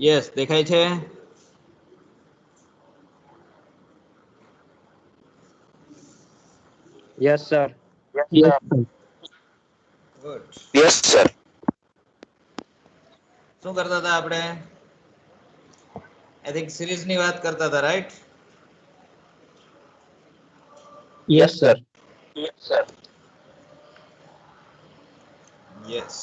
Yes, દેખાય છે? Yes, sir. Yes, sir. Good. Yes, sir. શું કરતા હતા આપણે? આઈ થિંક સિરીઝ ની વાત કરતા હતા, right? Yes, sir. Yes, sir. Yes.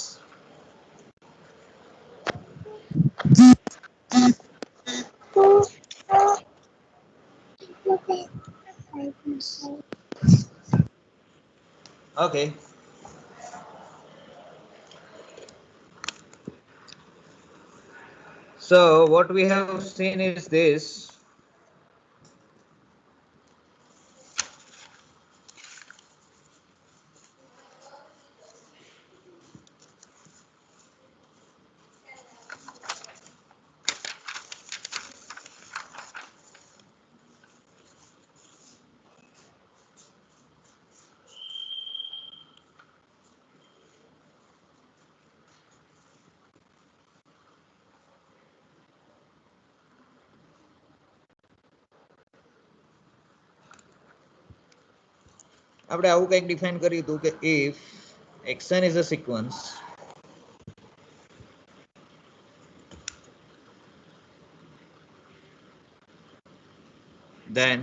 Okay. So what we have seen is this. આપણે આવું કંઈક ડિફાઇન કર્યું હતું કે if xn is a sequence, then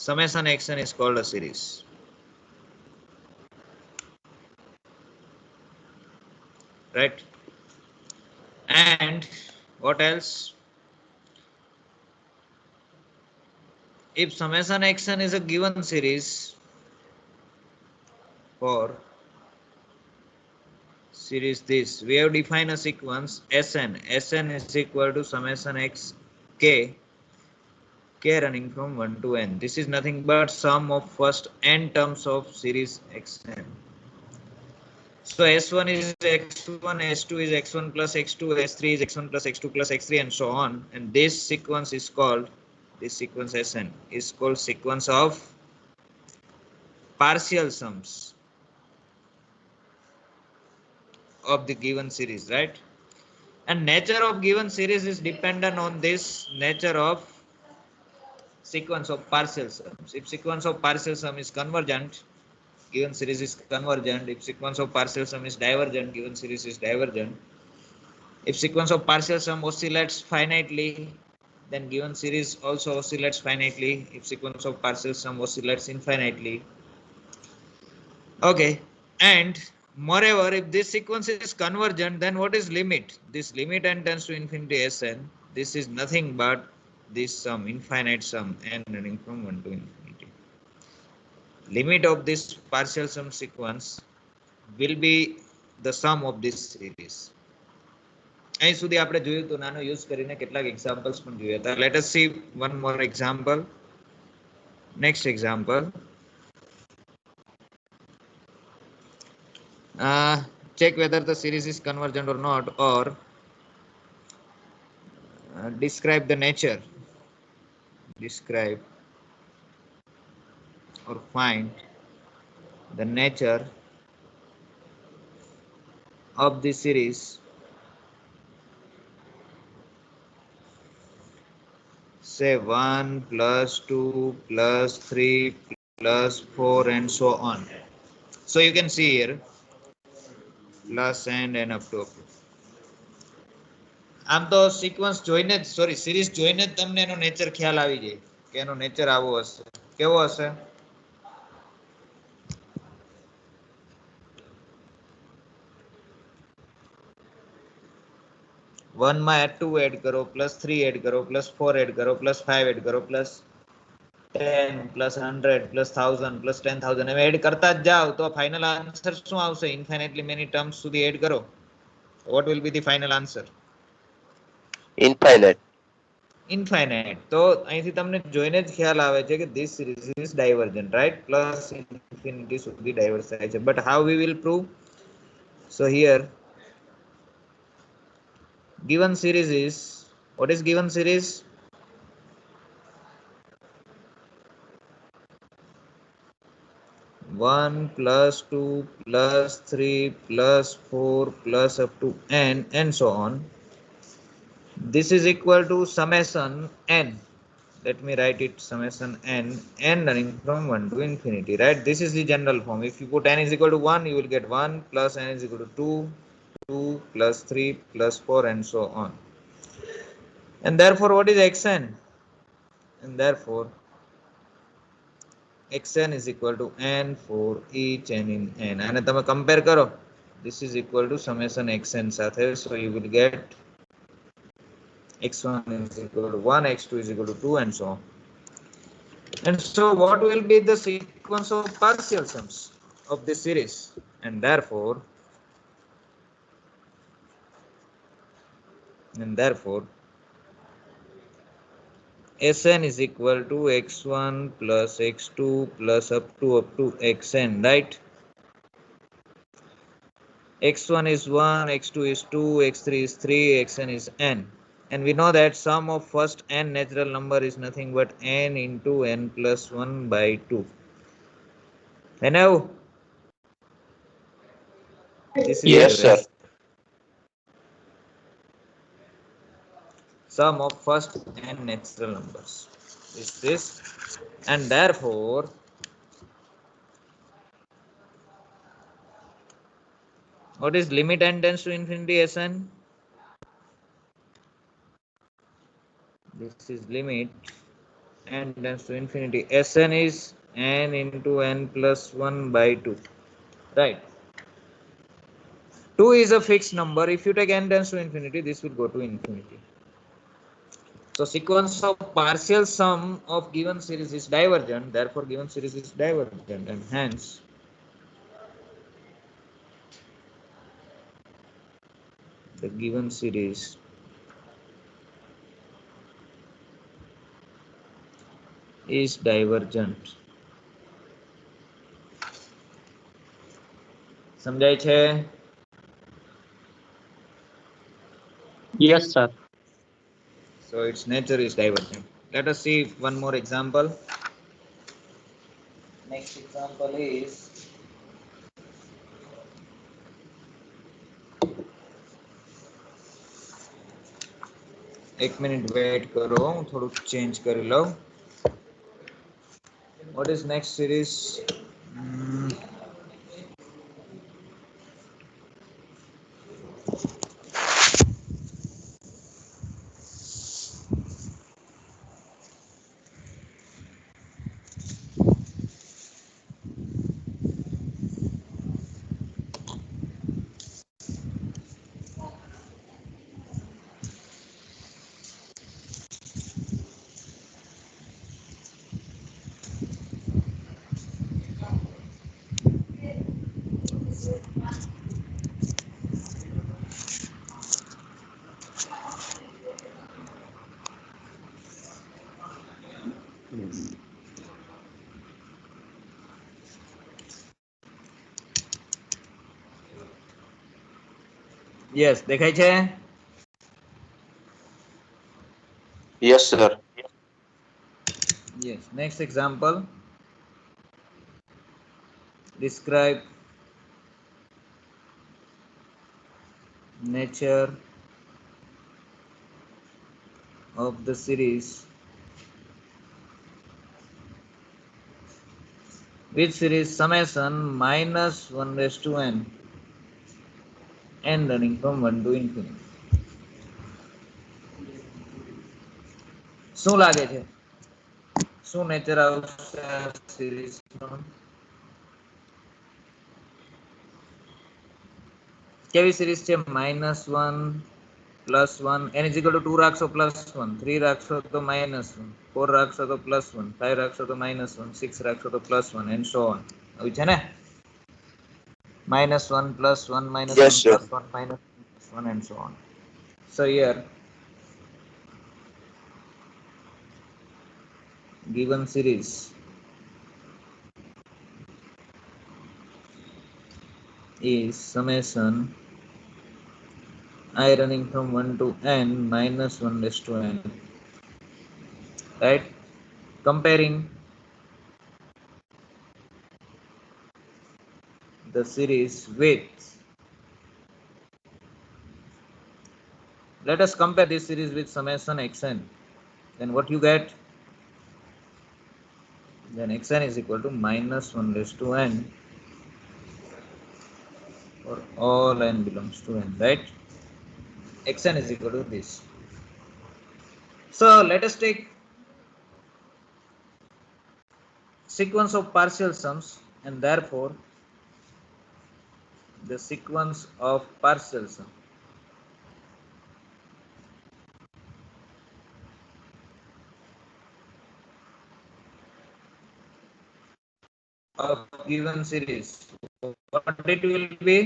summation xn is called a series. Right? And what else? If summation xn is a given series for series this, we have defined a sequence Sn. Sn is equal to summation x k, k running from 1 to n. This is nothing but sum of first n terms of series xn. So S1 is x1, S2 is x1 plus x2, S3 is x1 plus x2 plus x3, and so on. And this sequence is called, this sequence Sn is called sequence of partial sums of the given series, right? And nature of given series is dependent on this nature of sequence of partial sums. If sequence of partial sum is convergent, given series is convergent. If sequence of partial sum is divergent, given series is divergent. If sequence of partial sum oscillates finitely, then given series also oscillates finitely. If sequence of partial sum oscillates infinitely. Okay, and moreover, if this sequence is convergent, then what is limit? This limit n tends to infinity Sn. This is nothing but this sum, infinite sum, n running from 1 to infinity. Limit of this partial sum sequence will be the sum of this series. અહીં સુધી આપણે જોયું તો નાનો use કરીને કેટલાક examples પણ જોયા હતા. Let us see one more example. Next example. Check whether the series is convergent or not, or describe the nature. Describe or find the nature of the series say 1 plus 2 plus 3 plus 4 and so on. So you can see here plus and up to. આમ તો sequence જોઈને જ sorry series જોઈને જ તમને એનો nature ખ્યાલ આવી જાય કે એનો નેચર આવો હશે. કેવો હશે? 1 માં 2 એડ કરો પ્લસ 3 એડ કરો પ્લસ 4 એડ કરો પ્લસ 5 એડ કરો પ્લસ 10 પ્લસ 100 પ્લસ 1000 પ્લસ 10000 એમ એડ કરતા જ જાઓ તો ફાઇનલ આન્સર શું આવશે? ઇન્ફાઇનાઇટલી મેની ટર્મ્સ સુધી એડ કરો. What will be the final answer? Infinite. Infinite. તો અહીંથી તમને જોઈને જ ખ્યાલ આવે છે કે this series is divergent, right? Plus infinity સુધી diverge થાય છે. But how we will prove? So here given series is, what is given series? One plus two plus three plus four plus up to n and so on. This is equal to summation n. Let me write it, summation n running from 1 to infinity, right? This is the general form. If you put n is equal to 1, you will get 1 plus n is equal to 2, 2 plus 3 plus 4 and so on. And therefore what is xn? And therefore xn is equal to n for each n in n. And તમે compare કરો, this is equal to summation xn સાથે, so you will get x1 is equal to 1, x2 is equal to 2 and so on. And so what will be the sequence of partial sums of this series? And therefore Sn is equal to x1 plus x2 plus up to xn, right? x1 is 1, x2 is 2, x3 is 3, xn is n. And we know that sum of first n natural number is nothing but n into n plus 1 by 2. And now this is Yes, the sir. sum of first n natural numbers is this. And therefore what is limit n tends to infinity Sn? This is limit n tends to infinity. Sn is n into n plus 1 by 2, right? 2 is a fixed number. If you take n tends to infinity, this will go to infinity. So sequence of partial sum of given series is divergent. Therefore given series is divergent, and hence the given series is divergent. સમજાય છે? Yes, sir. So its nature is divergent. Let us see one more example. Next example is एक minute wait करो, थोड़ा change कर लो. What is next series? Yes, દેખાય છે? Yes, sir. Yes. Next example. Describe nature of the series which series summation minus 1 raised to n running from 1 to infinity. શું લાગે છે? શું નેચર આવશે આ સિરીઝ નો? કેવી સિરીઝ છે? -1 +1, n is equal to 2 રાખશો +1, 3 રાખશો તો -1, 4 રાખશો તો +1, 5 રાખશો તો -1, 6 રાખશો તો +1 and so on. આવી છે ને? -1 +1 -1 Yes, sir. +1 -1 and so on. So here given series is summation I running from 1 to n minus 1 raised to n, right? Comparing the series with, let us compare this series with summation xn, then what you get? Then xn is equal to minus 1 raised to n for all n belongs to n, right? Xn is equal to this. So let us take sequence of partial sums, and therefore the sequence of partial sum of given series, what it will be?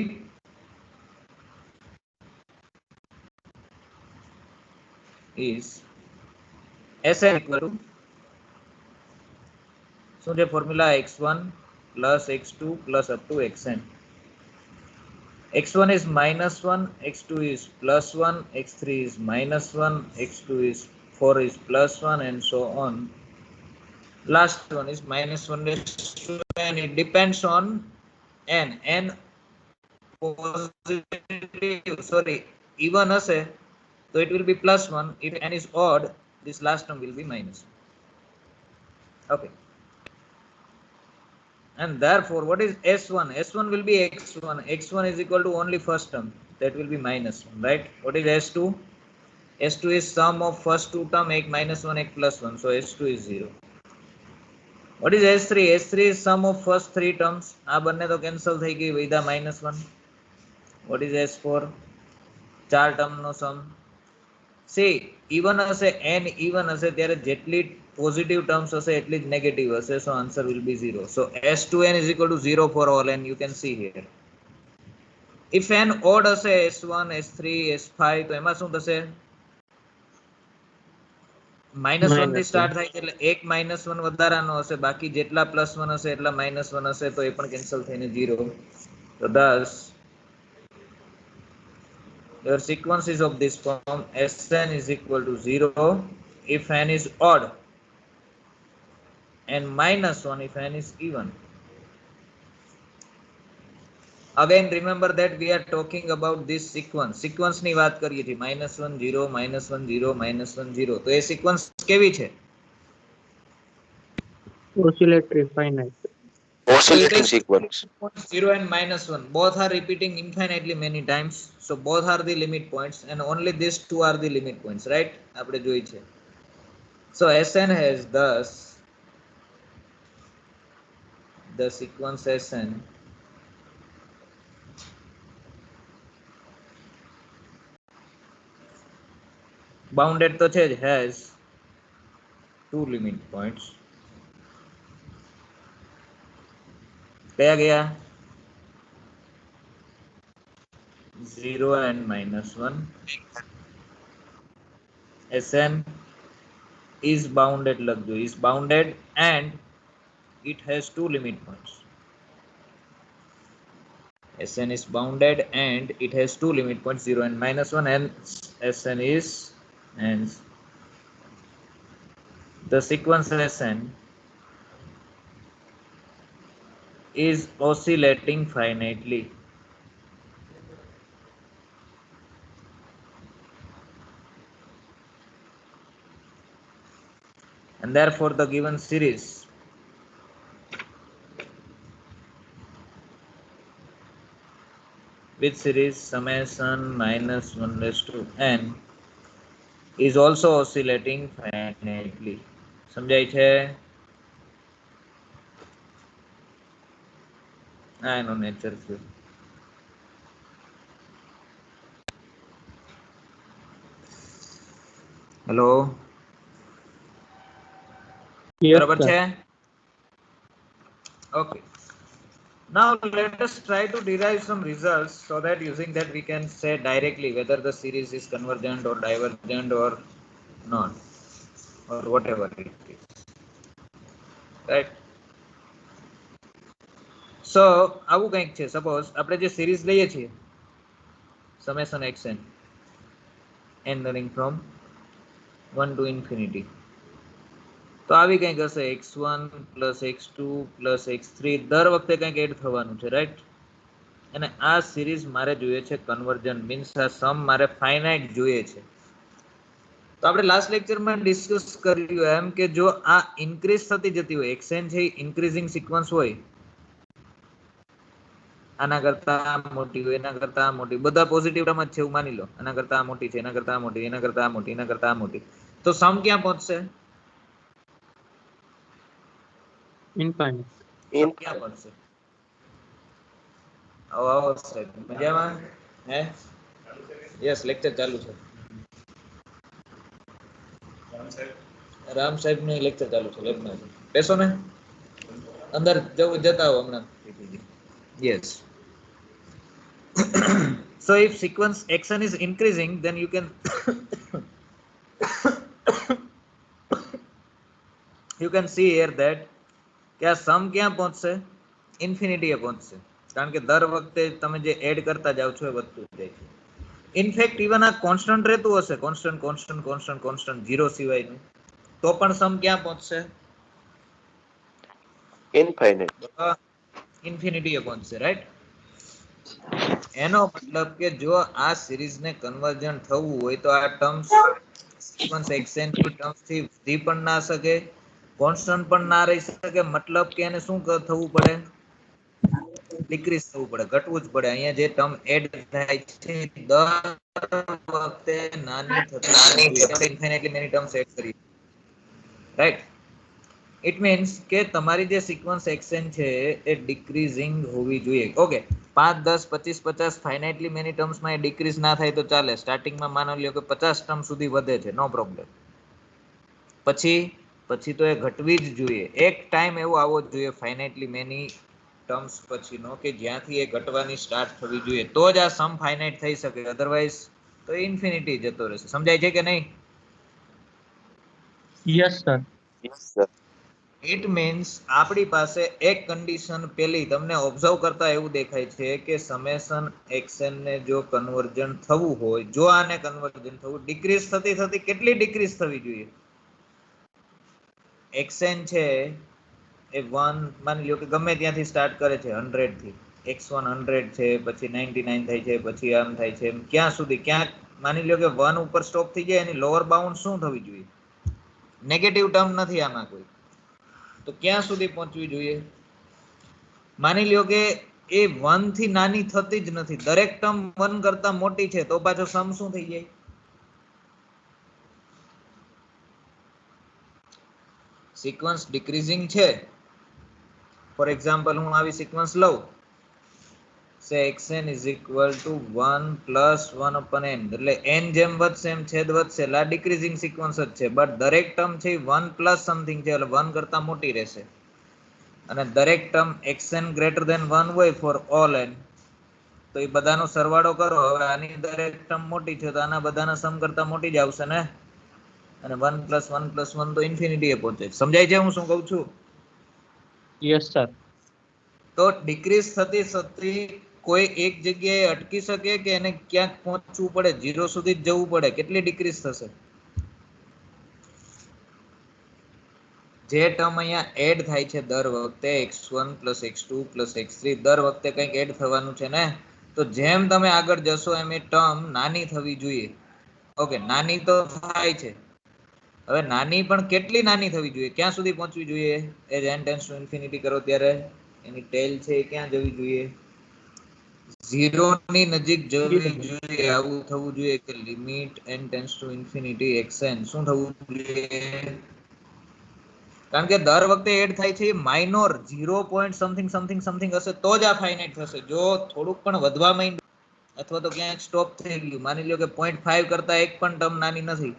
Is Sn equal to, so the formula x1 plus x2 plus up to xn. x1 is -1, x2 is +1, x3 is -1, x2 is 4 is +1 and so on. Last one is -1 raised to n. It depends on n. n positive, sorry, even hase so it will be +1. If n is odd, this last term will be -1. Okay. And therefore, what is S1? S1 will be x1. x1 is equal to only first term. That will be -1, right? What is S2? S2 is sum of first two term, ek -1, ek +1. So S2 is 0. What is S3? S3 is sum of first three terms. આ બંને તો cancel થઈ ગઈ, વૈધા -1. What is S4? ચાર term નો sum. See, even હશે n even હશે ત્યારે જેટલી positive terms હશે એટલી જ negative હશે, so answer will be 0. So S2n is equal to 0 for all n, you can see here. If n odd હશે S1 S3 S5 તો એમાં શું થશે? -1 થી સ્ટાર્ટ થાય એટલે એક -1 વધારાનો હશે, બાકી જેટલા +1 હશે એટલા -1 હશે, તો એ પણ કેન્સલ થઈને 0. So thus your sequence is of this form: Sn is equal to 0 if n is odd and -1 if n is even. Again, remember that we are talking about this sequence. Sequence ની વાત કરીએ છીએ, -1 0 -1 0 -1 0. તો એ sequence કેવી છે? Oscillatory finite. Oscillating sequence. 0 and -1 both are repeating infinitely many times, so both are the limit points and only these two are the limit points, right? આપણે જોઈ છે. So Sn has thus the sequence Sn bounded તો છે જ, has two limit points. કયા ગયા? 0 and -1. Sn is bounded, લખજો, is bounded and it has two limit points. Sn is bounded and it has two limit points, 0 and -1, and Sn is, and the sequence Sn is oscillating finitely. And therefore the given series with series summation -1 raised to n is also oscillating finitely. સમજાય છે? આ એનો nature છે. Hello, Yes, બરાબર sir. છે? Okay. Now let us try to derive some results so that using that we can say directly whether the series is convergent or divergent or not, or whatever it is. Right? So આવું કંઈક છે. Suppose આપણે જે series લઈએ છીએ summation xn n running from 1 to infinity, તો આવી કંઈક હશે x1 plus x2 plus x3 દર વખતે કંઈક એડ થવાનું છે, રાઈટ? અને આ સિરીઝ મારે જોઈએ છે કન્વર્જન્ટ, મીન્સ આ સમ મારે ફાઇનાઇટ જોઈએ છે. તો આપણે લાસ્ટ લેક્ચરમાં ડિસ્કસ કર્યું એમ કે જો આ ઇન્ક્રીઝ થતી જતી હોય, xn છે ઇન્ક્રીઝિંગ સિક્વન્સ હોય, આના કરતા આ મોટી હોય, એના કરતા આ મોટી, બધા પોઝિટિવ ટર્મ જ છે એવું માની લો, આના કરતા આ મોટી છે, એના કરતા આ મોટી, એના કરતા આ મોટી, એના કરતા આ મોટી, તો સમ ક્યાં પહોંચશે? Infinite. સમ ક્યાં પહોંચશે? આવો આવો સાહેબ, મજામાં? હે? યસ, લેક્ચર ચાલુ છે. રામ સાહેબ નું લેક્ચર ચાલુ છે, લેબમાં છે. બેસો ને, અંદર જતા આવો હમણાં. Yes. So if sequence xn is increasing, then you can you can see here that કે આ સમ ક્યાં પહોંચશે? ઇન્ફિનિટી એ પહોંચશે, કારણ કે દર વખતે તમે જે એડ કરતા જાવ છો એ વધતું જાય છે. ઇનફેક્ટ ઇવન આ કોન્સ્ટન્ટ રહેતું હશે, કોન્સ્ટન્ટ કોન્સ્ટન્ટ કોન્સ્ટન્ટ કોન્સ્ટન્ટ 0 સિવાયનું, તો પણ સમ ક્યાં પહોંચશે? Infinite. ઇન્ફિનિટી એ પહોંચશે, રાઈટ? એનો મતલબ કે જો આ સિરીઝને કન્વર્જન્ટ થવું હોય તો આ ટર્મ્સ સિક્વન્સ xn ની ટર્મ્સ થી વધી પણ ના શકે, કોન્સ્ટન્ટ પણ ના રહી શકે, મતલબ કે એને શું થવું પડે? ડિક્રીઝ થવું પડે, ઘટવું જ પડે. અહીંયા જે ટર્મ એડ થાય છે દર વખતે નાની થતી જવી જોઈએ. આપણે ઇન્ફિનિટલી મેની ટર્મ્સ એડ કરી, રાઈટ? ઇટ મીન્સ કે તમારી જે સિક્વન્સ xn છે એ ડિક્રીઝિંગ હોવી જોઈએ. ઓકે, 5 10 25 50 ફાઇનાઇટલી મેની ટર્મ્સમાં એ ડિક્રીઝ ના થાય તો ચાલે. સ્ટાર્ટિંગમાં માની લો કે 50 ટર્મ સુધી વધે છે, નો પ્રોબ્લેમ. પછી તો એ ઘટવી જ જોઈએ. એક ટાઈમ એવો આવવો જોઈએ ફાઇનાઇટલી મેની ટર્મ્સ પછીનો કે જ્યાંથી એ ઘટવાની સ્ટાર્ટ થવી જોઈએ, તો જ આ સમ ફાઇનાઇટ થઈ શકે. અધરવાઇઝ તો ઇન્ફિનિટી જતો રહેશે. સમજાય છે કે નહીં? Yes, sir. Yes, sir. It means આપણી પાસે એક કન્ડિશન પેલી તમને ઓબ્ઝર્વ કરતા એવું દેખાય છે કે સમેશન xn ને જો કન્વર્જન્ટ થવું હોય, જો આને કન્વર્જન્ટ થવું, ડિક્રીઝ થતી થતી કેટલી ડિક્રીઝ થવી જોઈએ? xn છે એ 1 માની લો કે ગમે ત્યાંથી સ્ટાર્ટ કરે છે 100 થી, x1 100 છે, પછી 99 થાય છે, પછી આમ થાય છે, ક્યાં સુધી? ક્યાં માની લો કે 1 ઉપર સ્ટોપ થઈ જાય, એની લોઅર બાઉન્ડ શું થવી જોઈએ? નેગેટિવ ટર્મ નથી આમાં કોઈ, તો ક્યાં સુધી પહોંચવી જોઈએ? માની લ્યો કે એ 1 થી નાની થતી જ નથી, દરેક ટર્મ 1 કરતા મોટી છે, તો પાછો સમ શું થઈ જાય? સિક્વન્સ ડિક્રીઝિંગ છે. ફોર એક્ઝામ્પલ હું આવી સિક્વન્સ લઉં, સે xn is equal to 1 plus 1 upon n, એટલે n જેમ વધશે એમ છેદ વધશે, એટલે આ ડિક્રીઝિંગ સિક્વન્સ જ છે. બટ દરેક ટર્મ છે 1 પ્લસ સમથિંગ છે, એટલે 1 કરતા મોટી રહેશે. અને દરેક ટર્મ xn ગ્રેટર ધેન 1 હોય ફોર ઓલ n, તો એ બધાનો સરવાળો કરો. હવે આની દરેક ટર્મ મોટી છે તો આના બધાના સમ કરતા મોટી જ આવશે ને. અને 1 plus 1 plus 1 તો ઇન્ફિનિટી એ પહોંચે. સમજાય છે હું શું કહું છું? Yes, sir. તો ડિક્રીઝ થતી થતી કોઈ એક જગ્યાએ અટકી શકે કે એને ક્યાંક પહોંચવું પડે, 0 સુધી જ જવું પડે? કેટલી ડિક્રીઝ થશે? જે ટર્મ અહીંયા એડ થાય છે દર વખતે x1 plus x2 plus x3, દર વખતે કંઈક એડ થવાનું છે ને, તો જેમ તમે આગળ જશો એમ એ ટર્મ નાની થવી જોઈએ. ઓકે, નાની તો થાય છે. હવે નાની પણ કેટલી નાની થવી જોઈએ? ક્યાં સુધી પહોંચવી જોઈએ? એજ n ટેન્ડ્સ ટુ ઇન્ફિનિટી કરો ત્યારે એની ટેલ છે એ ક્યાં જવી જોઈએ? 0 ની નજીક જવી જોઈએ. આવું થવું જોઈએ કે limit n tends to infinity xn શું થવું જોઈએ? કારણ કે દર વખતે એડ થાય છે minor 0 point something something something હશે તો જ આ ફાઇનાઇટ થશે. જો થોડુંક પણ વધવા માંડ્યું અથવા તો ક્યાંક સ્ટોપ થઈ ગયું, માની લો કે 0.5 કરતા એક પણ ટર્મ નાની નથી,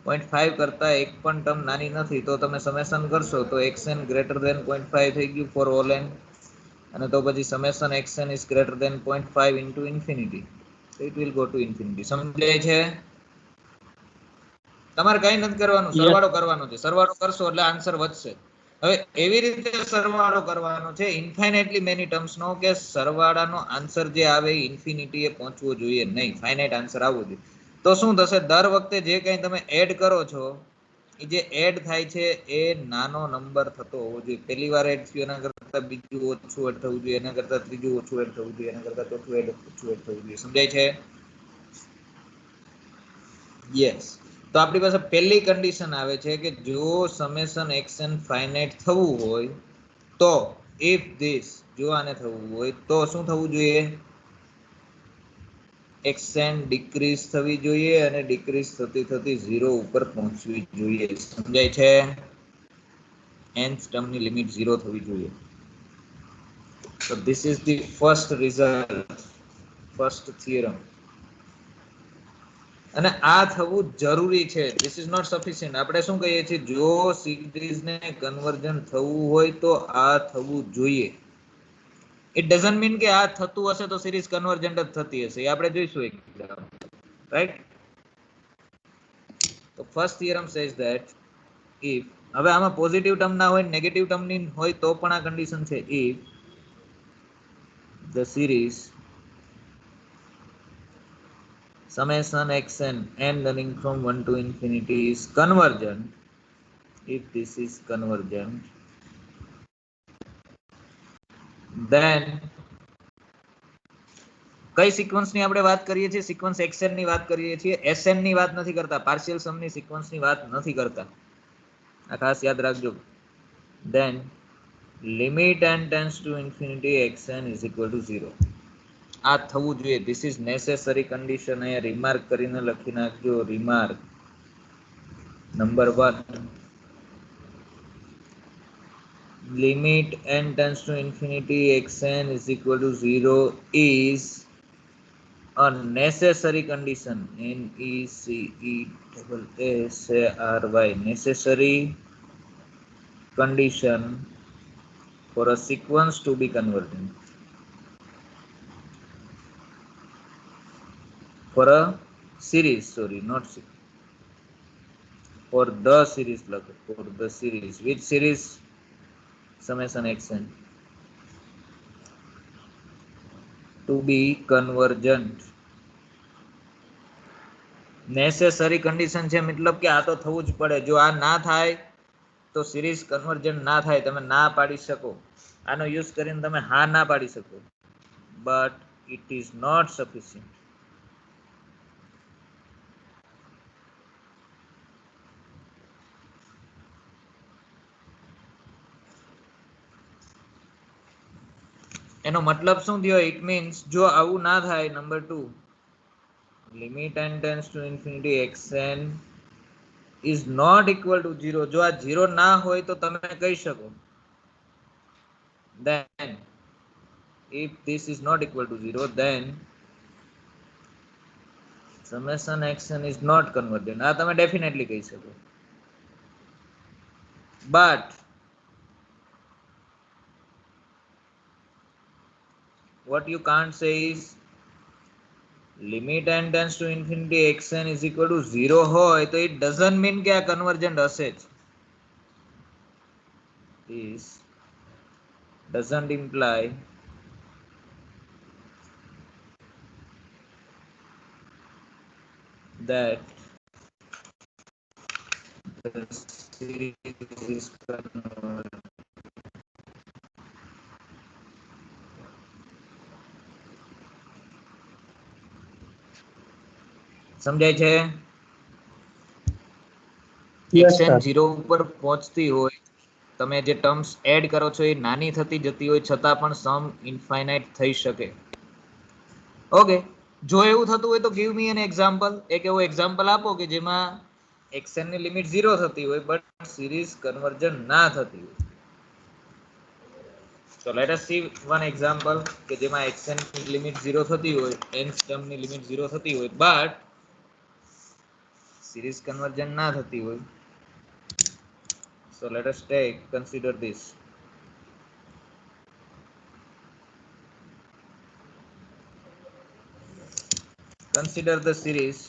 0.5 કરતા એક પણ ટર્મ નાની નથી તો તમે સમેશન કરશો તો xn ગ્રેટર ધેન 0.5 થઈ ગયું ફોર ઓલ n અને તો પછી summation xn is greater than 0.5 into infinity it will go to infinity. સમજાય છે? તમારે કઈ નથી કરવાનું, Yes. સરવાળો કરવાનો છે. સરવાળો કરશો એટલે આન્સર વધશે. હવે એવી રીતે સરવાળો કરવાનો છે ઇન્ફાઇનાઇટલી મેની ટર્મ્સ નો કે સરવાળાનો આન્સર જે આવે એ ઇન્ફિનિટી એ પહોંચવો જોઈએ નહીં, ફાઇનાઇટ આન્સર આવવો જોઈએ. તો શું થશે? દર વખતે જે કંઈ તમે એડ કરો છો એ જે એડ થાય છે એ નાનો નંબર થતો હોવો જોઈએ. પહેલી વાર એડ થયું એના કરતા બીજું ઓછું એડ થવું જોઈએ, એના કરતા ત્રીજું ઓછું એડ થવું જોઈએ, એના કરતા ચોથું ઓછું એડ થવું જોઈએ. સમજાય છે? યસ. તો આપણી પાસે પહેલી કન્ડિશન આવે છે કે જો સમેશન xn ફાઇનાઇટ થવું હોય તો ઇફ ધીસ, જો આને થવું હોય તો શું થવું જોઈએ? xn ડિક્રીઝ થવી જોઈએ અને ડિક્રીઝ થતી થતી 0 ઉપર પહોંચવી જોઈએ. સમજાય છે? nth ટર્મની લિમિટ 0 થવી જોઈએ. So this is the first result, first theorem. અને આ થવું જરૂરી છે. This is not sufficient. આપણે શું કહીએ છીએ? જો સિરીઝને કન્વર્જન થવું હોય તો આ થવું જોઈએ. ઇટ ડઝન્ટ મીન કે આ થતું હશે તો સિરીઝ કન્વર્જન્ટ જ થતી હશે. એ આપણે જોઈશું એક, રાઈટ? તો first theorem says that if, હવે આમાં પોઝિટિવ ટર્મ ના હોય નેગેટિવ ટર્મ ની હોય તો પણ આ કન્ડિશન છે. if the series summation xn n running from 1 to infinity is convergent, if this is convergent, then કઈ સિક્વન્સ ની આપણે વાત કરીએ છીએ? સિક્વન્સ xn ની વાત કરીએ છીએ, sn ની વાત નથી કરતા, પાર્શિયલ સમ ની સિક્વન્સ ની વાત નથી કરતા. આ ખાસ યાદ રાખજો. then limit n tends to infinity xn is equal to 0. આ થવું જોઈએ. This is necessary condition. અહીંયા રિમાર્ક કરીને લખી નાખજો. Remark number 1, limit n tends to infinity xn is equal to 0 is a necessary condition. necessary, necessary condition for a sequence to be convergent. For a series, sorry, not sequence. For the series, for the series. Which series? Summation xn to be convergent. Necessary condition છે, મતલબ કે આ તો થવું જ પડે. જો આ ના થાય તો સિરીઝ કન્વર્જન્ટ ના થાય. તમે ના પાડી શકો, આનો યુઝ કરીને તમે હા ના પાડી શકો, but it is not sufficient. એનો મતલબ શું થયો? ઇટ મીન્સ જો આવું ના થાય, number 2, limit n tends to infinity xn is not equal to 0. જો આ 0 ના હોય તો તમે કહી શકો, then if this is not equal to 0, then summation xn is not convergent. આ તમે ડેફિનેટલી કહી શકો. but what you can't say is limit n tends to infinity xn is equal to 0 હોય તો it doesn't mean કે આ convergent હશે જ. This doesn't imply that the series is convergent. સમજાય છે? Yes, xn sir. 0 ઉપર પહોંચતી હોય, તમે જે ટર્મ્સ એડ કરો છો એ નાની થતી જતી હોય છતાં પણ સમ ઇન્ફાઇનાઇટ થઈ શકે. ઓકે, જો એવું થતું હોય તો ગીવ મી એન એક્ઝામ્પલ. એક એવો એક્ઝામ્પલ આપો કે જેમાં xn ની લિમિટ 0 થતી હોય બટ સિરીઝ કન્વર્જન ના થતી હોય. So let us see one example કે જેમાં xn ની લિમિટ 0 થતી હોય, nth ટર્મ ની લિમિટ 0 થતી હોય, but series convergent ના થતી હોય. So let us consider this. Consider the series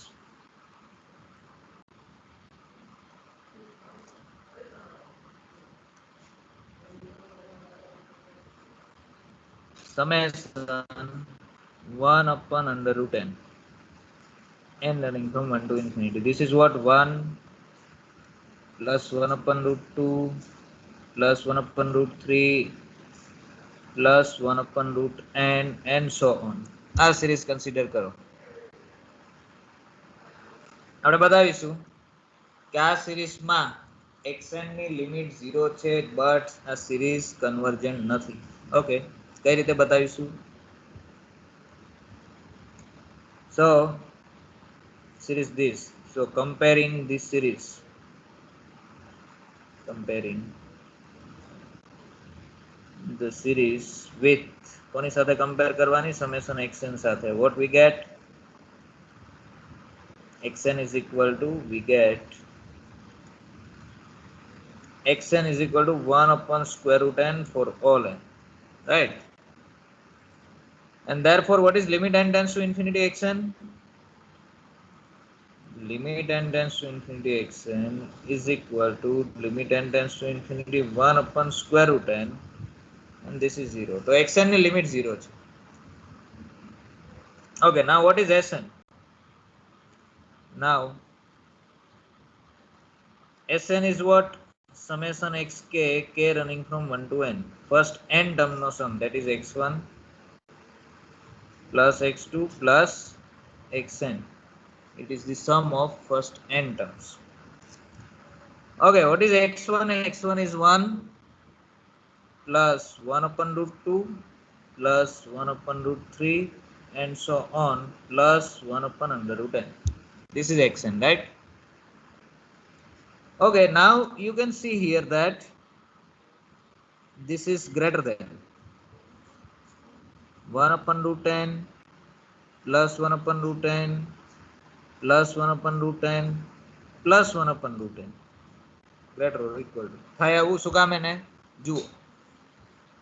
summation 1 upon under root n running from 1 to infinity. This is what 1 plus 1 upon root 2 plus 1 upon root 3 plus 1 upon root n and so on. આ series consider કરો. આપણે બતાવીશું કે આ સિરીઝમાં xn ની limit 0 છે but આ સિરીઝ કન્વર્જન્ટ નથી. ઓકે, કઈ રીતે બતાવીશું? So series this. So comparing this series, comparing the series with કોની સાથે compare કરવાની? summation xn સાથે. What we get? xn is equal to, we get xn is equal to 1 upon square root n for all n, right? And therefore what is limit n tends to infinity xn? Limit n tends to infinity xn is equal to limit n tends to infinity 1 upon square root n, and this is 0. So xn ની limit 0 છે. Okay, now what is Sn? Now Sn is what? Summation xk, k running from 1 to n. First n term no sum, that is x1 plus x2 plus xn. It is the sum of first n terms. Okay, what is x1? x1 is 1 plus 1 upon root 2 plus 1 upon root 3 and so on plus 1 upon under root n. This is xn, right? Okay, now you can see here that this is greater than 1 upon root n plus 1 upon root n plus 1 upon root n plus 1 upon root n greater or equal to થાય આવું શું કામ એને જુઓ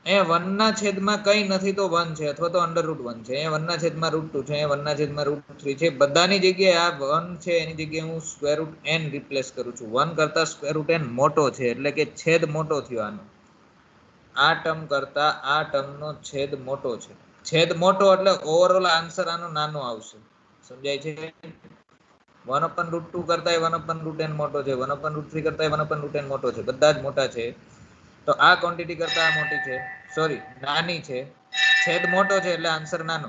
અહીંયા 1 ના છેદમાં કંઈ નથી તો 1 છે અથવા તો અંડર રૂટ 1 છે. અહીંયા 1 ના છેદમાં રૂટ 2 છે, અહીંયા 1 ના છેદમાં રૂટ 3 છે. બધાની જગ્યાએ આ 1 છે એની જગ્યાએ હું સ્ક્વેર રૂટ n રિપ્લેસ કરું છું. 1 કરતા સ્ક્વેર રૂટ n મોટો છે એટલે કે છેદ મોટો થયો આનો. આ ટર્મ કરતા આ ટર્મનો છેદ મોટો છે. છેદ મોટો એટલે ઓવરઓલ આન્સર આનો નાનો આવશે. સમજાય છે? 1 upon root 2 કરતા 1 upon root n મોટો છે, 1 upon root 3 કરતા 1 upon root n મોટો છે. બધા જ મોટા છે. તો આ ક્વોન્ટિટી કરતા આ મોટી છે, સોરી નાની છે. છેદ મોટો છે એટલે આન્સર નાનો.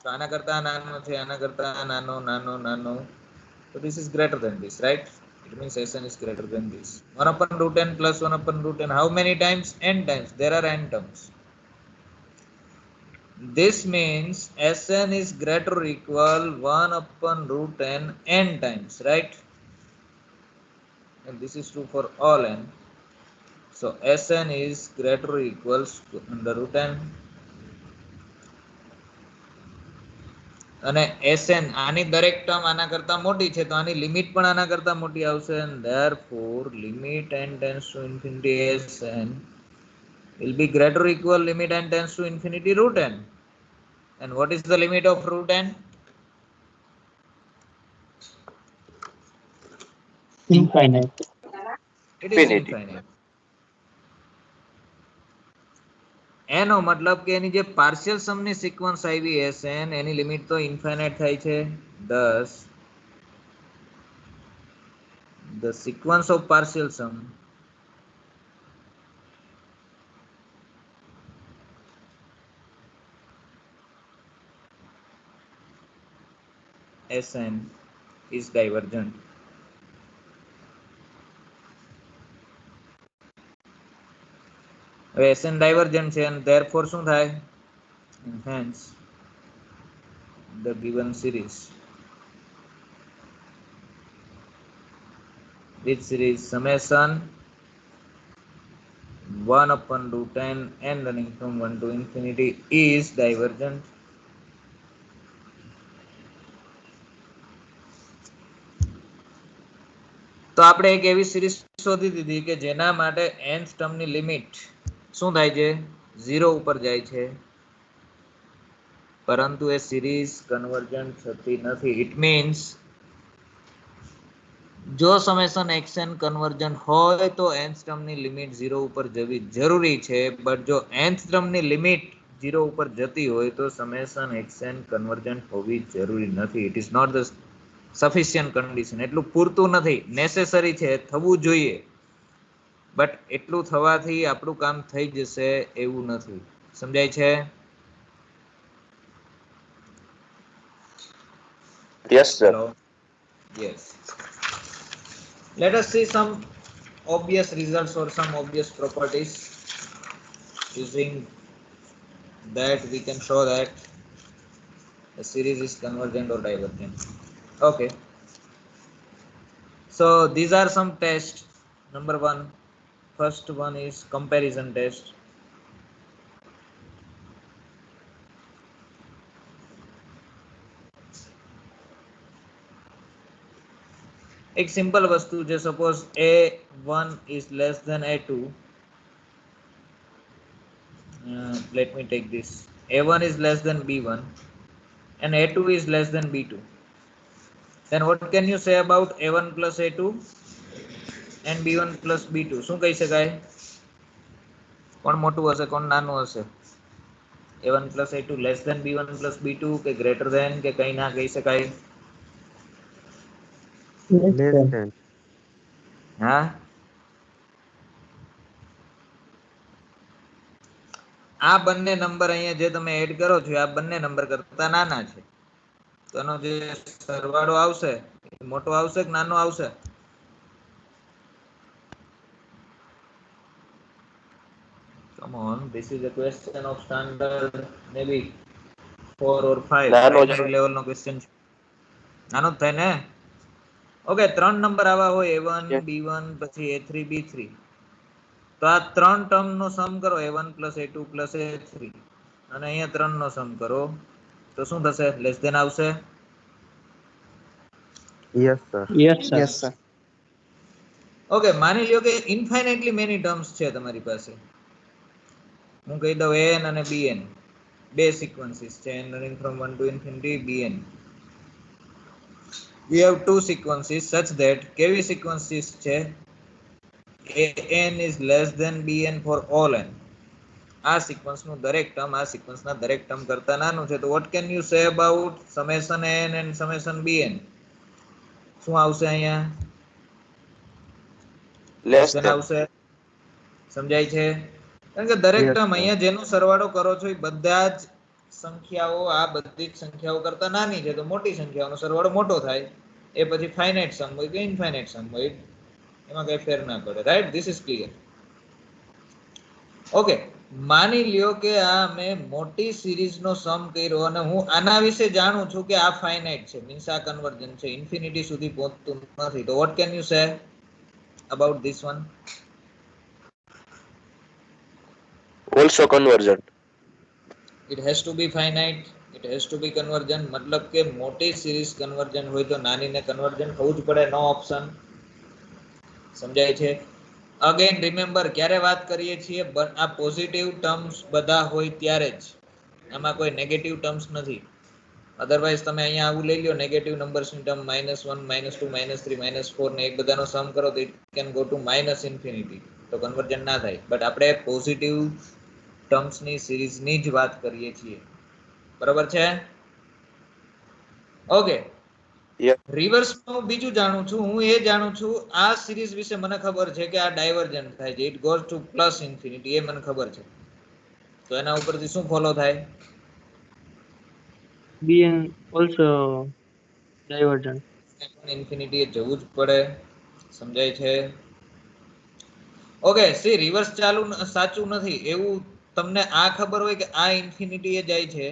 તો આના કરતા આ નાનો છે, આના કરતા આ નાનો નાનો નાનો. So this is greater than this, right? It means Sn is greater than this. 1 upon root n plus 1 upon root n. How many times? N times. There are n terms. This means Sn is greater or equal 1 upon root n times, right? And this is true for all n. So Sn is greater or equals to under root n. અને Sn આની દરેક term આના કરતા મોટી છે તો આની limit પણ આના કરતા મોટી આવશે. and therefore limit n tends to infinity Sn will be greater or equal limit n tends to infinity root n. And what is the limit of root n? Infinite. It is Infinity. infinite. એનો મતલબ કે એની જે partial Samni sequence આવી Sn એની limit તો infinite થાય છે. thus the sequence of partial sum Sn is divergent. હવે Sn divergent છે and therefore શું થાય? And hence the given series, which series summation 1 upon root n running from 1 to infinity is divergent. તો આપણે એક એવી સિરીઝ શોધી દીધી કે જેના માટે nth ટર્મની લિમિટ શું થાય છે 0 ઉપર જાય છે, પરંતુ એ સિરીઝ કન્વર્જન્ટ થતી નથી. ઇટ મીન્સ જો સમેશન xn કન્વર્જન્ટ હોય તો nth ટર્મની લિમિટ 0 ઉપર જવી જરૂરી છે, બટ જો nth ટર્મની લિમિટ 0 ઉપર જતી હોય તો સમેશન xn કન્વર્જન્ટ હોવી જરૂરી નથી. It is not the sufficient condition. એટલું પૂરતું નથી, નેસેસરી છે, થવું જોઈએ, બટ એટલું થવાથી આપણું કામ થઈ જશે એવું નથી. સમજાય છે? Yes, sir. Hello. Yes. Let us see some obvious results or some obvious properties. Using that we can show that the series is convergent or divergent. Okay. So these are some tests. Number one, first one is comparison test. એક simple વસ્તુ છે, suppose a1 is less than a2. Let me take this. a1 is less than b1 and a2 is less than b2. Then what can you say about a1 plus a2 and b1 plus b2? શું કહી શકાય? કોણ મોટું હશે, કોણ નાનું હશે? a1 plus a2 less than b1 plus b2 કે greater than કે કઈ ના કહી શકાય? Less than. હા, આ બંને નંબર અહીંયા જે તમે એડ કરો છો આ બંને નંબર કરતા નાના છે, તો એનો જે સરવાળો આવશે એ મોટો આવશે કે નાનો આવશે? Come on, this is a question of standard maybe 4 or 5 નાનો જ primary level નો question છે. નાનો જ થાય ને? ઓકે, ત્રણ નંબર આવા હોય a1 Yes. b1 પછી a3 b3, તો આ ત્રણ ટર્મ નો સમ કરો a1 plus a2 plus a3 અને અહીંયા ત્રણ નો સમ કરો તો શું થશે? લેસ ધેન આવશે? Yes, sir. Yes, sir. Yes, sir. Okay, માની લ્યો કે ઇન્ફાઇનાઇટલી મેની ટર્મ્સ છે તમારી પાસે. હું કહી દઉં an અને bn બે સિક્વન્સીસ છે, n running from 1 to infinity bn. We have two sequences such that કેવી sequences છે? an is less than bn for all n. આ સિક્વન્સ નું દરેક ટર્મ આ સિક્વન્સ ના દરેક ટર્મ કરતા નાનું છે, તો what can you say about summation n and summation bn? શું આવશે અહીંયા? Less then than. આવશે. સમજાય છે? કારણ કે દરેક Yes, ટર્મ sir. અહીંયા જેનો સરવાળો કરો છો એ બધા જ સંખ્યાઓ આ બધી જ સંખ્યાઓ કરતા નાની છે, તો મોટી સંખ્યાઓનો સરવાળો મોટો થાય. એ પછી ફાઇનાઇટ સમ હોય કે ઇન્ફાઇનાઇટ સમ હોય એમાં કઈ ફેર ના પડે. Right? This is clear. Okay, માની લ્યો કે આ મેં મોટી સિરીઝ નો સમ કર્યો અને હું આના વિશે જાણું છું કે આ ફાઇનાઇટ છે, મીન્સ આ કન્વર્જન્ટ છે, ઇન્ફિનિટી સુધી પહોંચતું નથી, તો what can you say about this one? Also convergent. It has to be finite, it has to be convergent. મતલબ કે મોટી સિરીઝ કન્વર્જન્ટ હોય તો નાનીને કન્વર્જન્ટ થવું જ પડે, નો ઓપ્શન. સમજાય છે? અગેન રિમેમ્બર, ક્યારે વાત કરીએ છીએ? આ પોઝિટિવ ટર્મ્સ બધા હોય ત્યારે જ, આમાં કોઈ નેગેટિવ ટર્મ્સ નથી. અધરવાઇઝ તમે અહીંયા આવું લઈ લ્યો નેગેટિવ નંબર્સની ટર્મ -1 -2 -3 -4 ને એક બધાનો સમ કરો તો it can go to minus infinity, તો કન્વર્જન્ટ ના થાય. બટ આપણે પોઝિટિવ ટર્મ્સની સિરીઝની જ વાત કરીએ છીએ. બરાબર છે? Okay, Yes. રિવર્સમાં બીજું જાણું છું, હું એ જાણું છું આ સિરીઝ વિશે મને ખબર છે કે આ ડાયવર્જન્ટ થાય છે, it goes to plus infinity, એ મને ખબર છે. તો એના ઉપરથી શું ફોલો થાય? Bn also divergent. ઇન્ફિનિટી એ જવું જ પડે. સમજાય છે? ઓકે, સી રિવર્સ ચાલુ સાચું નથી એવું તમને આ ખબર હોય કે આ ઇન્ફિનિટી એ જાય છે,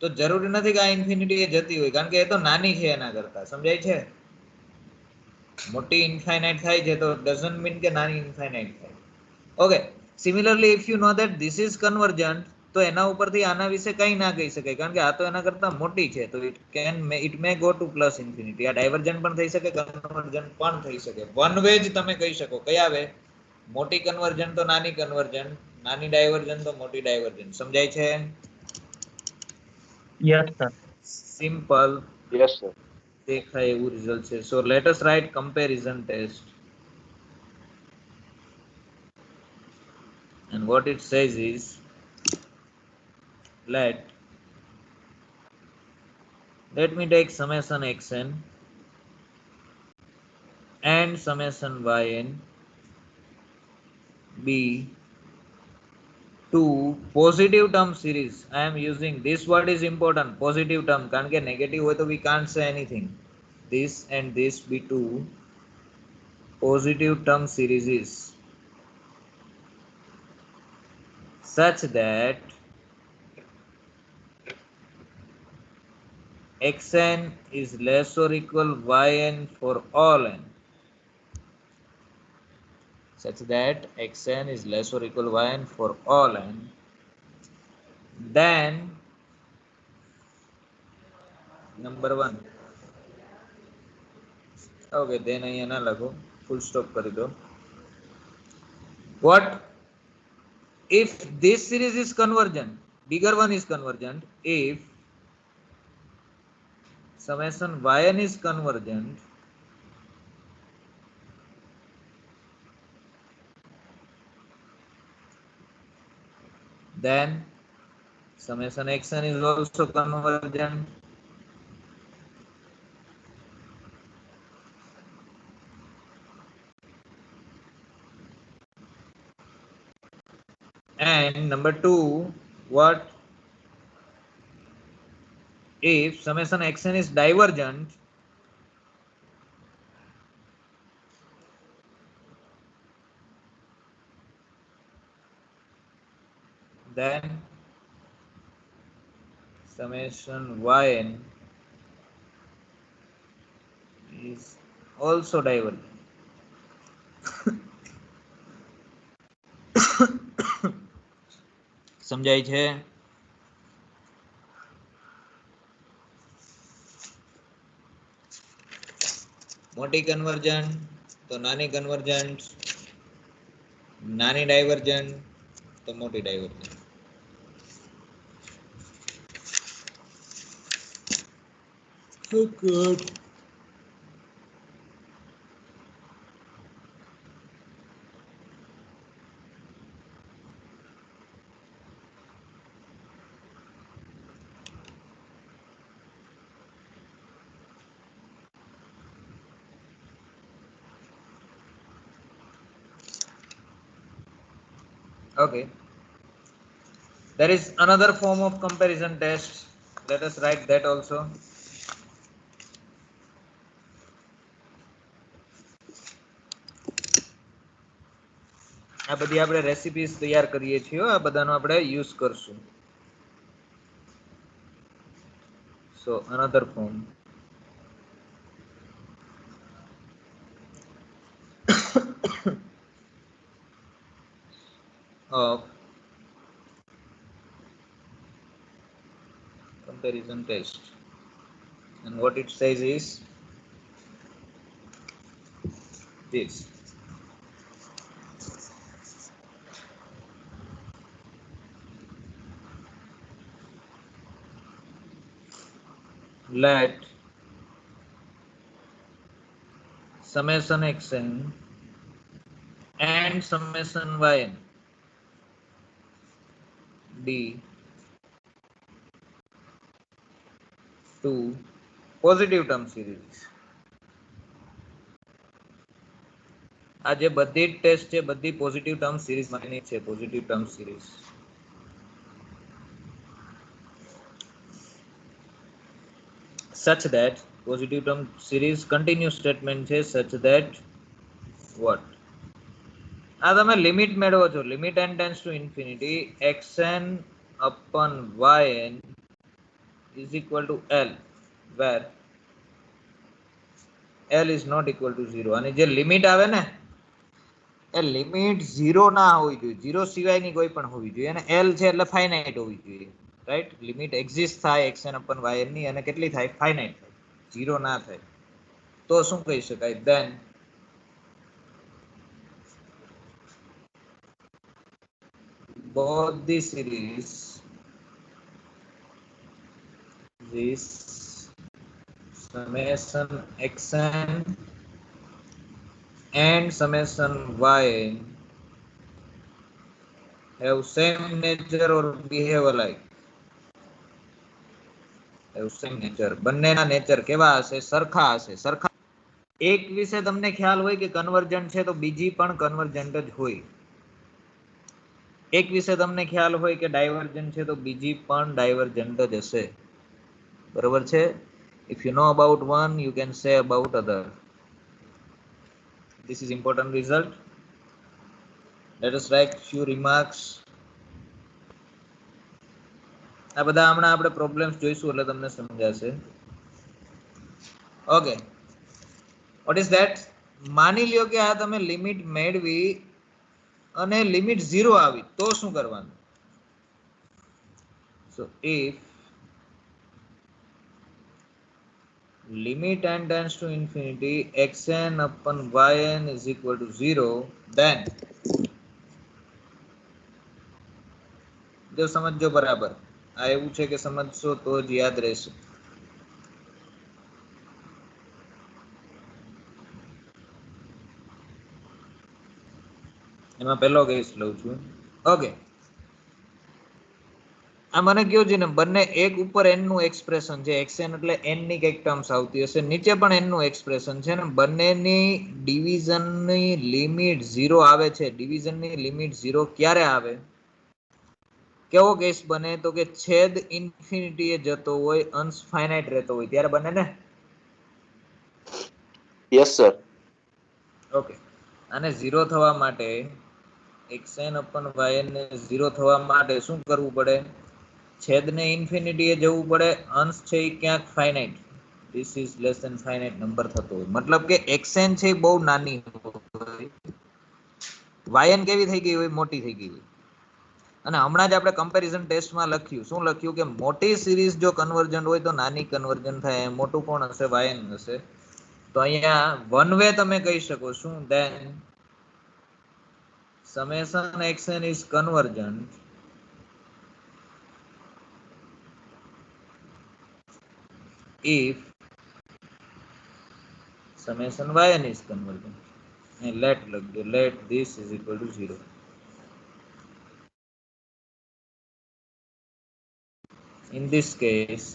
તો જરૂરી નથી કે આ ઇન્ફિનિટી એ જતી હોય, કારણ કે એ તો નાની છે એના કરતા. સમજાય છે? મોટી ઇન્ફાઇનાઇટ થાય છે તો ડઝન્ટ મીન કે નાની ઇન્ફાઇનાઇટ થાય. Okay, similarly if you know that this is convergent, તો એના ઉપરથી આના વિશે કંઈ ના કહી શકાય, કારણ કે આ તો એના કરતા મોટી છે, તો it may go to plus infinity. આ ડાયવર્જન્ટ પણ થઈ શકે, કન્વર્જન્ટ પણ થઈ શકે. વન વે જ તમે કહી શકો. કયા વે? મોટી કન્વર્જન્ટ તો નાની કન્વર્જન્ટ, નાની ડાયવર્જન્ટ તો મોટી ડાયવર્જન્ટ. સમજાય છે? Yes, sir. Simple Yes, sir. દેખાય એવું રિઝલ્ટ છે. So let us write comparison test. And what it says is, let me take summation xn and summation yn be two positive term series. I am using this word is important, positive term, કારણ કે negative હોય તો we can't say anything. This and this be two positive term series such that xn is less or equal yn for all n, such that xn is less or equal yn for all n, then number 1. Okay, then અહીંયા ના લખો, full stop કરી દો. What if this series is convergent? Bigger one is convergent. If summation yn is convergent, then summation xn is also convergent. And number 2, what if summation xn is divergent? Then summation yn is also divergent. સમજાય છે? મોટી convergent તો નાની convergent, નાની divergent તો મોટી divergent. Oh God. Okay. There is another form of comparison test. Let us write that also. આ બધી આપણે રેસિપીઝ તૈયાર કરીએ છીએ, આ બધાનો આપણે યુઝ કરશું. So another form of comparison test, and what it says is this. Let summation xn and summation yn be two positive term series. આ જે બધી ટેસ્ટ છે બધી પોઝિટિવ ટર્મ સિરીઝ માટેની છે, positive term series. Such that positive term series continuous statement છે, such that what? આ તમે લિમિટ મેળવો છો, limit n tends to infinity xn upon yn is equal to l, where l is not equal to 0. અને જે limit આવે ને એ limit 0 ના હોવી જોઈએ, 0 સિવાયની કોઈ પણ હોવી જોઈએ, અને L છે એટલે ફાઇનાઇટ હોવી જોઈએ, રાઈટ? લિમિટ એક્ઝિસ્ટ થાય xn upon yn ની, અને કેટલી થાય? ફાઇનાઇટ થાય, 0 ના થાય. તો શું કહી શકાય? then both the series this summation xn and summation yn have same nature or behave alike. have same nature. બંનેના નેચર કેવા હશે? સરખા હશે. સરખા. એક વિશે તમને ખ્યાલ હોય કે કન્વર્જન્ટ છે તો બીજી પણ કન્વર્જન્ટ જ હોય. એક વિશે તમને ખ્યાલ હોય કે ડાયવર્જન્ટ છે તો બીજી પણ ડાયવર્જન્ટ જ હશે. બરોબર છે? if you know about one you can say about other. this is important result. let us write few remarks. આ બધા હમણાં આપણે પ્રોબ્લેમ્સ જોઈશું એટલે તમને સમજાશે. Okay, what is that? માની લ્યો કે આ તમે લિમિટ મેળવી અને લિમિટ 0 આવી તો શું કરવાનું? સો if limit n tends to infinity xn upon yn is equal to 0, then જો સમજો બરાબર, આ એવું છે કે સમજશો તો જ યાદ રહેશે. એમાં પહેલો કેસ લઉં છું. ઓકે, આ મને કયો છે ને, બંને એક ઉપર n નું એક્સપ્રેશન છે, xn એટલે n ની કઈક ટર્મ્સ આવતી હશે, નીચે પણ n નું એક્સપ્રેશન છે ને, બંનેની ડિવિઝનની લિમિટ 0 આવે છે. ડિવિઝનની લિમિટ 0 ક્યારે આવે? કેવો કેસ બને? તો કે છેદ ઇન્ફિનિટી એ જતો હોય, અંશ ફાઇનાઇટ રહેતો હોય, ત્યારે બને ને? Yes, sir. ઓકે, આને 0 થવા માટે xn upon yn ને 0 થવા માટે શું કરવું પડે? છેદને ઇન્ફિનિટી એ જવું પડે, અંશ છે એ ક્યાંક finite, this is less than finite number થતો હોય. મતલબ કે xn છે બહુ નાની હોય, yn કેવી થઈ ગઈ હોય? મોટી થઈ ગઈ હોય. અને હમણાં જ આપણે કમ્પેરિઝન ટેસ્ટમાં લખ્યું, શું લખ્યું? કે મોટી સિરીઝ જો કન્વર્જન્ટ હોય તો નાની કન્વર્જન્ટ થાય. મોટું કોણ હશે? yn હશે. તો અહીંયા વન વે તમે કહી શકો શું? then summation xn is convergent if summation yn is convergent. and let લખજો, let this is equal to 0. in this case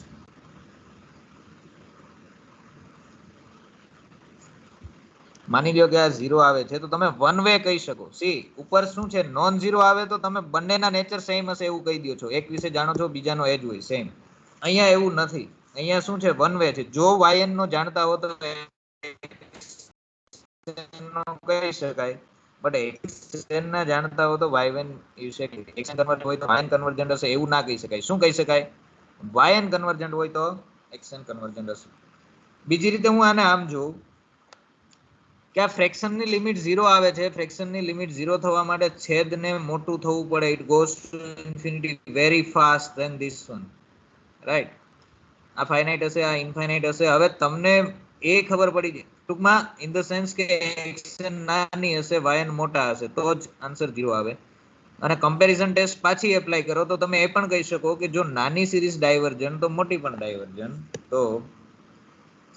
માની લ્યો કે આ 0 આવે છે તો તમે વન વે કહી શકો. સી ઉપર શું છે? નોન 0 આવે તો તમે બંનેના નેચર સેમ હશે એવું કહી દો છો. એક વિશે જાણો છો, બીજાનો એ જ હોય સેમ. અહીંયા એવું નથી. અહીંયા શું છે? વન વે છે. જો yn નો જાણતા હો તો કહી શકાય, બટ xn ના જાણતા હો તો yn વિશે xn કન્વર્જન્ટ હોય તો yn કન્વર્જન્ટ હશે એવું ના કહી શકાય. શું કહી શકાય? yn કન્વર્જન્ટ હોય તો xn કન્વર્જન્ટ હશે. બીજી રીતે હું આને આમ જોઉં કે આ ફ્રેક્શનની લિમિટ 0 આવે છે. ફ્રેક્શનની લિમિટ 0 થવા માટે છેદને મોટું થવું પડે. It goes to infinity very fast than this one, right? આ ફાઇનાઇટ હશે, આ ઇન્ફાઇનાઇટ હશે. હવે તમને એ ખબર પડી જાય ટૂંકમાં, ઇન ધ સેન્સ કે xn નાની હશે, yn મોટા હશે, તો જ આન્સર 0 આવે. અને કમ્પેરિઝન ટેસ્ટ પાછી એપ્લાય કરો તો તમે એ પણ કહી શકો કે જો નાની સિરીઝ ડાયવર્જન્ટ તો મોટી પણ ડાયવર્જન્ટ. તો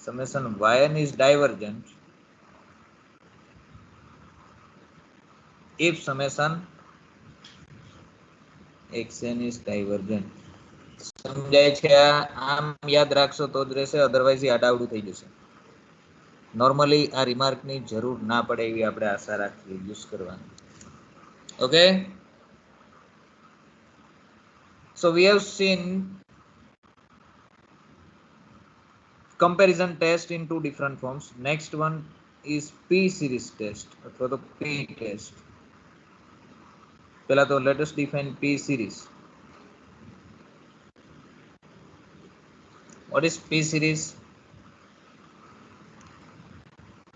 summation yn is divergent if summation xn is divergent. સમજાય છે? આમ યાદ રાખશો તો જ રહેશે, અધરવાઇઝ આડાવડું થઈ જશે. નોર્મલી આ રિમાર્કની જરૂર ના પડે એવી આપણે આશા રાખીએ યુઝ કરવાની. Okay, so we have seen comparison test in two different forms. Next one is p series test અથવા તો p test. પહેલા તો let us define p series. What is p series?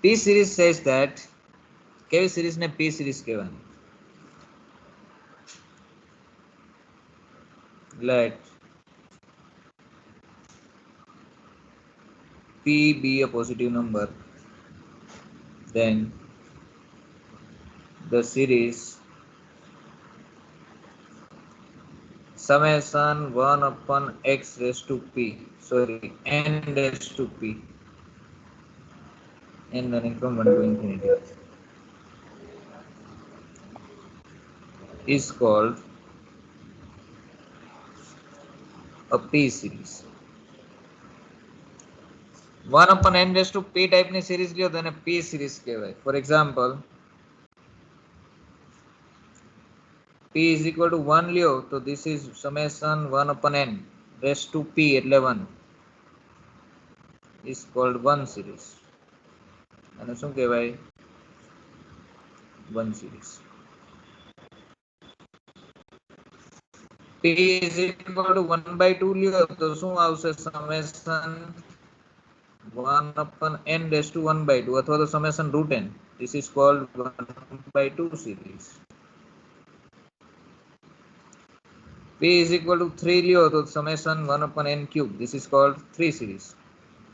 P series says that કેવી series ને પી series કહેવાય? Let p be a positive number, then the series summation 1 upon x raised to p, sorry, n raised to p, n running from 1 to infinity, is called a p series. 1 upon n raised to p type ની series લ્યો તો એને p series કહેવાય. For example, p is equal to 1 લ્યો તો this is summation 1 upon n raised to p એટલે 1 is called 1 series. અને શું કહેવાય? 1 series. p is equal to 1 by 2 લ્યો તો શું આવશે? summation 1 upon n raised to 1 by 2 અથવા તો summation root n. This is called 1 by 2 series. p is equal to 3 લ્યો તો summation 1 upon n cube. This is called 3 series.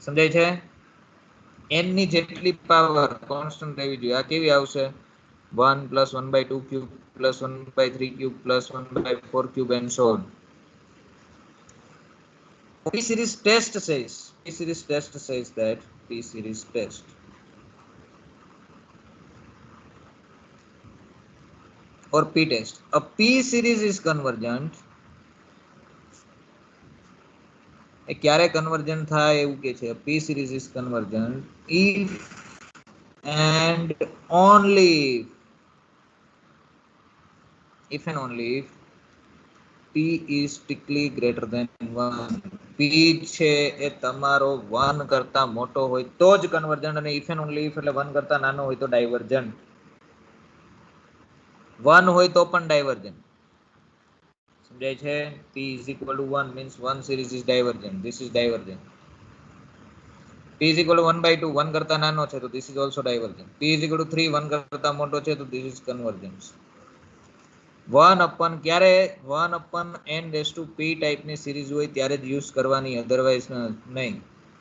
સમજાય છે? n ની જેટલી પાવર કોન્સ્ટન્ટ રહેવી જોઈએ. આ કેવી આવશે? 1 plus 1 by 2 cube plus 1 by 3 cube plus 1 by 4 cube and so on. P series test says that P series test or P test. A P series is convergent. એ ક્યારે convergent થાય એવું કે છે? P series is convergent if and only if and only if P is strictly greater than 1. P છે એ તમારો 1 કરતા મોટો હોય તો જ કન્વર્જન્ટ, અને if and only if એટલે 1 કરતા નાનો હોય તો ડાયવર્જન્ટ. 1 હોય તો પણ ડાયવર્જન્ટ. સમજાય છે? P is equal to 1 means 1 series is divergent. This is divergent. P is equal to 1 by 2, 1 કરતા નાનો છે તો this is also divergent. P is equal to 3, 1 કરતા મોટો છે તો this is convergence. 1 upon ક્યારે? 1 upon n raised to p type ની સિરીઝ હોય ત્યારે જ યુઝ કરવાની, અધરવાઇઝ નહીં.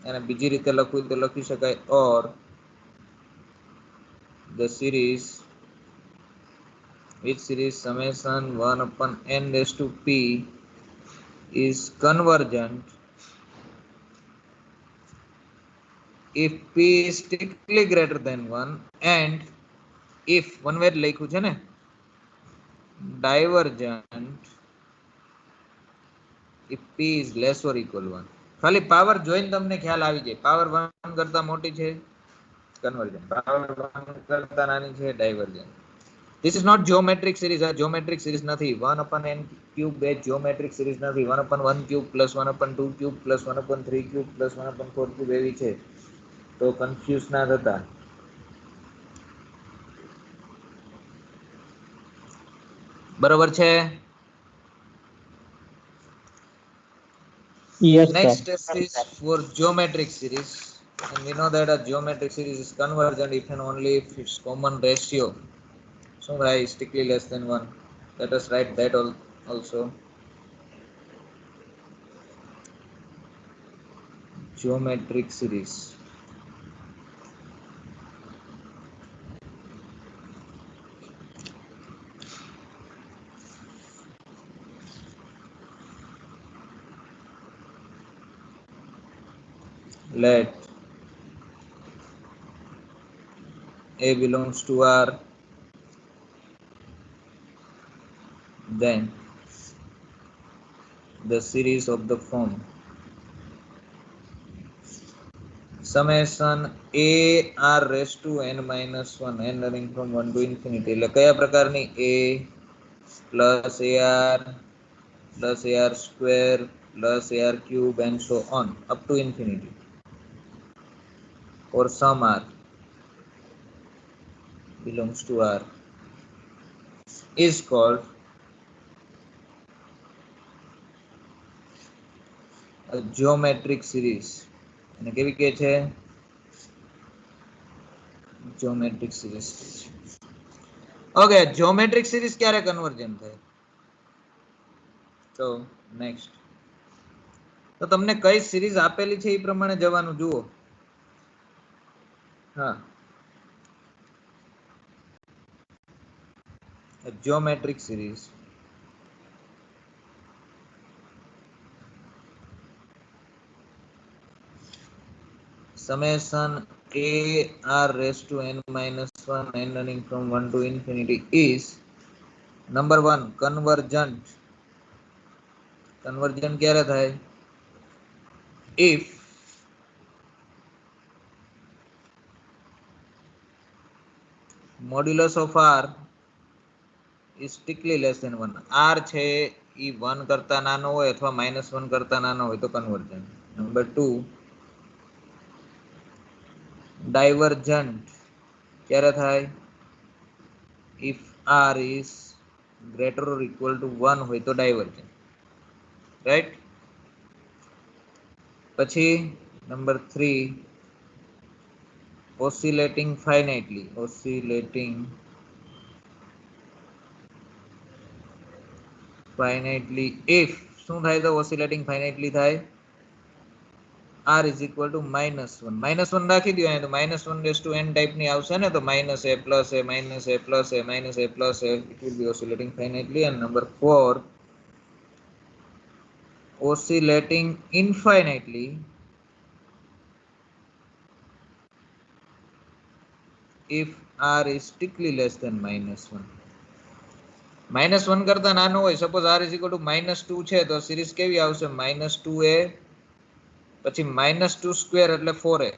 અને બીજી રીતે લખવું તો લખી શકાય or the series which series summation 1 upon n raised to p is convergent if p is strictly greater than 1 and if one word લખ્યું છે ને, divergent if p is less or equal 1. ખાલી પાવર જોઈને તમને ખ્યાલ આવી જાય. Power 1 કરતા મોટી છે કન્વર્જન્ટ, પાવર 1 કરતા નાની છે divergent. This is not geometric series. આ geometric series નથી. 1 upon n cube એ geometric series નથી. 1 upon 1 cube plus 1 upon 2 cube plus 1 upon 3 cube plus 1 upon 4 cube એવી છે. તો કન્ફ્યુઝ ના થતા. બરોબર છે? Yes, Next sir. test is for geometric series, and we know that a geometric series is convergent if and only if its common ratio, so is strictly less than 1. Let us write that also. Geometric series. Let A belongs to R, then the series of the form summation a r raised to n minus 1, n running from 1 to infinity. એટલે કયા પ્રકારની? a plus ar plus ar square plus ar cube and so on up to infinity, or some r belongs to R is called a geometric series. અને કેવી કહે છે? Geometric series. Okay જ્યોમેટ્રિક series ક્યારે convergent થાય? તો next તો તમને કઈ સિરીઝ આપેલી છે એ પ્રમાણે જવાનું જુઓ. હા, જ્યોમેટ્રિક series summation a r raised to n minus 1 n running from 1 to infinity is number 1 convergent. convergent ક્યારે થાય? if modulus of r is strictly less than 1. r છે ઈ 1 કરતા નાનો હોય અથવા -1 કરતા નાનો હોય તો કન્વર્જન્ટ. નંબર 2 ડાયવર્જન્ટ ક્યારે થાય? if r is greater or equal to 1 હોય તો ડાયવર્જન્ટ, રાઈટ. પછી number 3 oscillating finitely. oscillating finitely if શું થાય તો oscillating finitely થાય? r is equal to -1. -1 રાખી દો અહીંયા તો -1 raised to n ટાઈપ ની આવશે ને, તો -a plus a minus a plus a minus a plus a, it will be oscillating finitely. And number 4 oscillating infinitely if r is strictly less than -1. -1 કરતા નાનો હોય, suppose r is equal to -2 છે તો series કેવી આવશે? -2a પછી -2 square એટલે 4a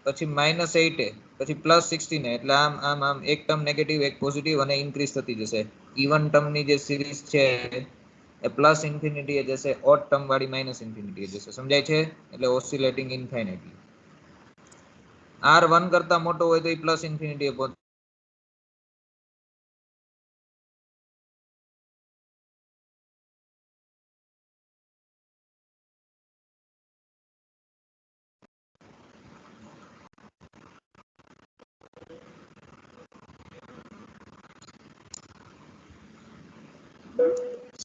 પછી -8a પછી +16a એટલે આમ આમ આમ એક ટર્મ નેગેટિવ એક પોઝિટિવ અને ઇન્ક્રીઝ થતી જશે. ઇવન ટર્મની જે સિરીઝ છે એ પ્લસ ઇન્ફિનિટી એ જશે, ઓડ ટર્મ વાળી માઇનસ ઇન્ફિનિટી એ જશે. સમજાય છે? એટલે ઓસિલેટિંગ ઇન્ફાઇનાઇટલી. r 1 કરતા મોટો હોય તો એ પ્લસ ઇન્ફિનિટી એ પહોંચે.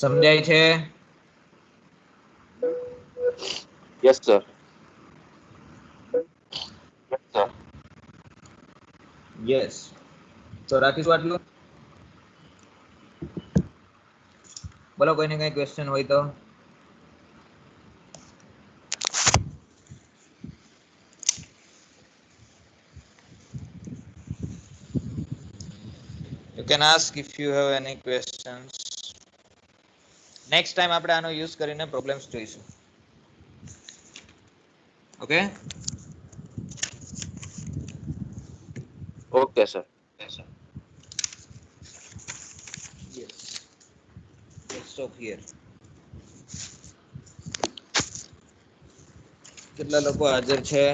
સમજાય છે? Yes, sir. યસ. તો રાખીશું આટલું. બોલો કોઈને કઈ ક્વેશ્ચન હોય તો. You can ask if you have any questions. Next time આપણે આનો યુઝ કરીને પ્રોબ્લેમ્સ જોઈશું. Okay? Okay, sir. Yes. Let's stop here. કેટલા લોકો હાજર છે?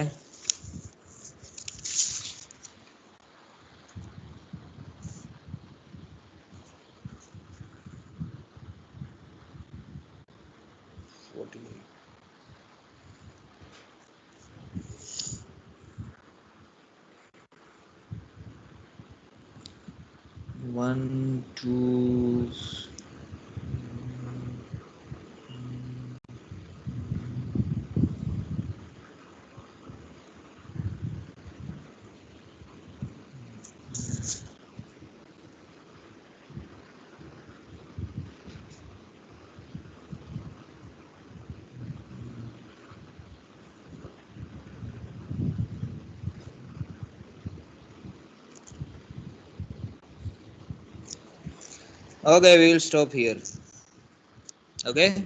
One, two. Okay, we will stop here. Okay.